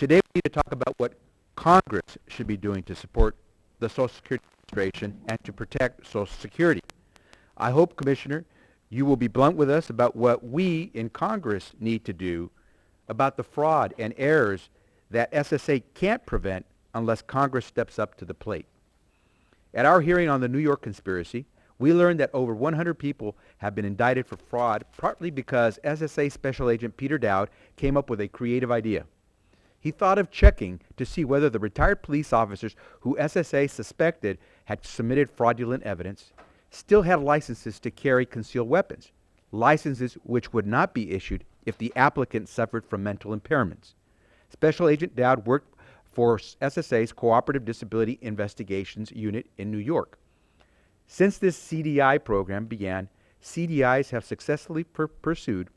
Today we need to talk about what Congress should be doing to support the Social Security Administration and to protect Social Security. I hope, Commissioner, you will be blunt with us about what we in Congress need to do about the fraud and errors that SSA can't prevent unless Congress steps up to the plate. At our hearing on the New York conspiracy, we learned that over 100 people have been indicted for fraud, partly because SSA Special Agent Peter Dowd came up with a creative idea. He thought of checking to see whether the retired police officers who SSA suspected had submitted fraudulent evidence still had licenses to carry concealed weapons, licenses which would not be issued if the applicant suffered from mental impairments. Special Agent Dowd worked for SSA's Cooperative Disability Investigations Unit in New York. Since this CDI program began, CDIs have successfully pursued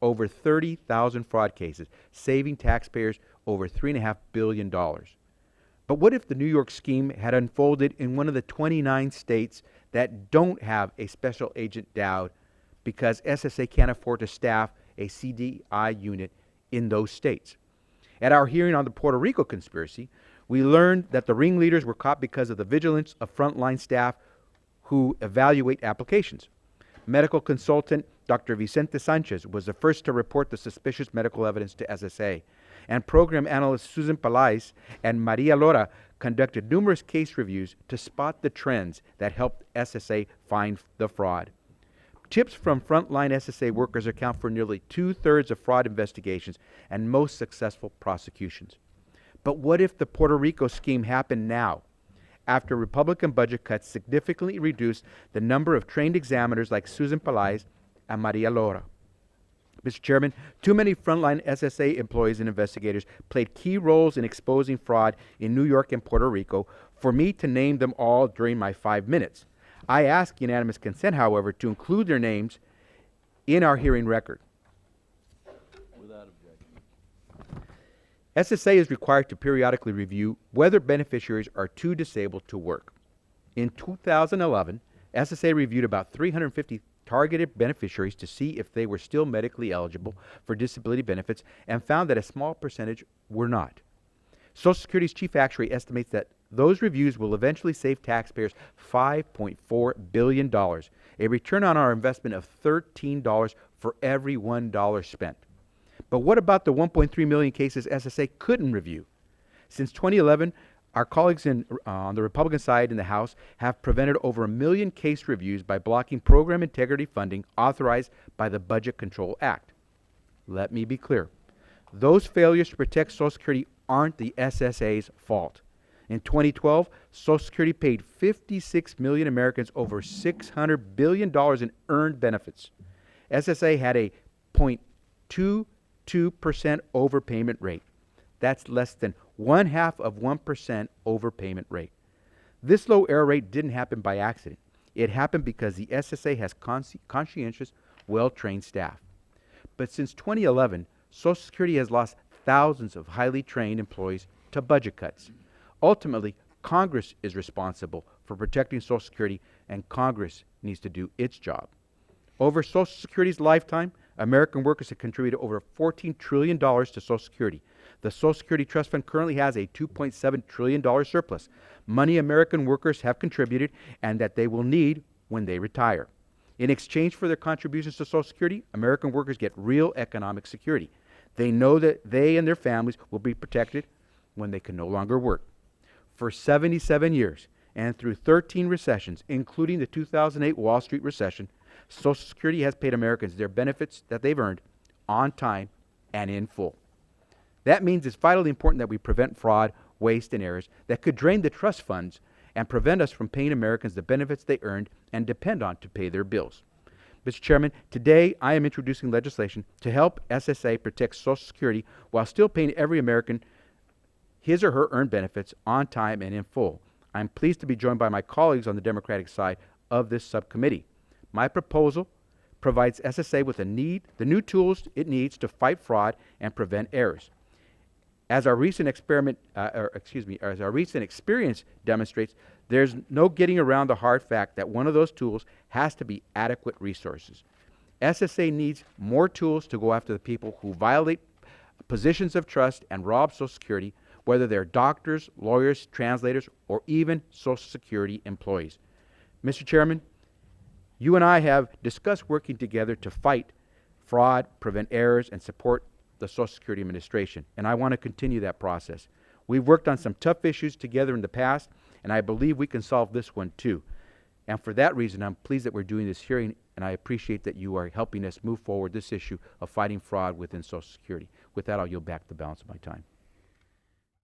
over 30,000 fraud cases, saving taxpayers over $3.5 billion. But what if the New York scheme had unfolded in one of the 29 states that don't have a Special Agent Dowd because SSA can't afford to staff a CDI unit in those states? At our hearing on the Puerto Rico conspiracy, we learned that the ringleaders were caught because of the vigilance of frontline staff who evaluate applications. Medical consultant Dr. Vicente Sanchez was the first to report the suspicious medical evidence to SSA, and program analysts Susan Palais and Maria Lora conducted numerous case reviews to spot the trends that helped SSA find the fraud. Tips from frontline SSA workers account for nearly 2/3 of fraud investigations and most successful prosecutions. But what if the Puerto Rico scheme happened now, after Republican budget cuts significantly reduced the number of trained examiners like Susan Palais and Maria Lora? Mr. Chairman, too many frontline SSA employees and investigators played key roles in exposing fraud in New York and Puerto Rico for me to name them all during my 5 minutes. I ask unanimous consent, however, to include their names in our hearing record. Without objection. SSA is required to periodically review whether beneficiaries are too disabled to work. In 2011, SSA reviewed about 350 targeted beneficiaries to see if they were still medically eligible for disability benefits and found that a small percentage were not. Social Security's chief actuary estimates that those reviews will eventually save taxpayers $5.4 billion, a return on our investment of $13 for every $1 spent. But what about the 1.3 million cases SSA couldn't review? Since 2011, our colleagues on the Republican side in the House have prevented over 1 million case reviews by blocking program integrity funding authorized by the Budget Control Act. Let me be clear. Those failures to protect Social Security aren't the SSA's fault. In 2012, Social Security paid 56 million Americans over $600 billion in earned benefits. SSA had a 0.22% overpayment rate. That's less than 0.5% overpayment rate. This low error rate didn't happen by accident. It happened because the SSA has conscientious, well-trained staff. But since 2011, Social Security has lost thousands of highly trained employees to budget cuts. Ultimately, Congress is responsible for protecting Social Security, and Congress needs to do its job. Over Social Security's lifetime, American workers have contributed over $14 trillion to Social Security. The Social Security Trust Fund currently has a $2.7 trillion surplus, money American workers have contributed and that they will need when they retire. In exchange for their contributions to Social Security, American workers get real economic security. They know that they and their families will be protected when they can no longer work. For 77 years and through 13 recessions, including the 2008 Wall Street recession, Social Security has paid Americans their benefits that they've earned on time and in full. That means it's vitally important that we prevent fraud, waste, and errors that could drain the trust funds and prevent us from paying Americans the benefits they earned and depend on to pay their bills. Mr. Chairman, today I am introducing legislation to help SSA protect Social Security while still paying every American his or her earned benefits on time and in full. I'm pleased to be joined by my colleagues on the Democratic side of this subcommittee. My proposal provides SSA with the new tools it needs to fight fraud and prevent errors. As our recent experience demonstrates, there's no getting around the hard fact that one of those tools has to be adequate resources. SSA needs more tools to go after the people who violate positions of trust and rob Social Security, whether they're doctors, lawyers, translators, or even Social Security employees. Mr. Chairman, you and I have discussed working together to fight fraud, prevent errors, and support the Social Security Administration, and I want to continue that process. We've worked on some tough issues together in the past, and I believe we can solve this one too. And for that reason, I'm pleased that we're doing this hearing, and I appreciate that you are helping us move forward this issue of fighting fraud within Social Security. With that, I'll yield back the balance of my time.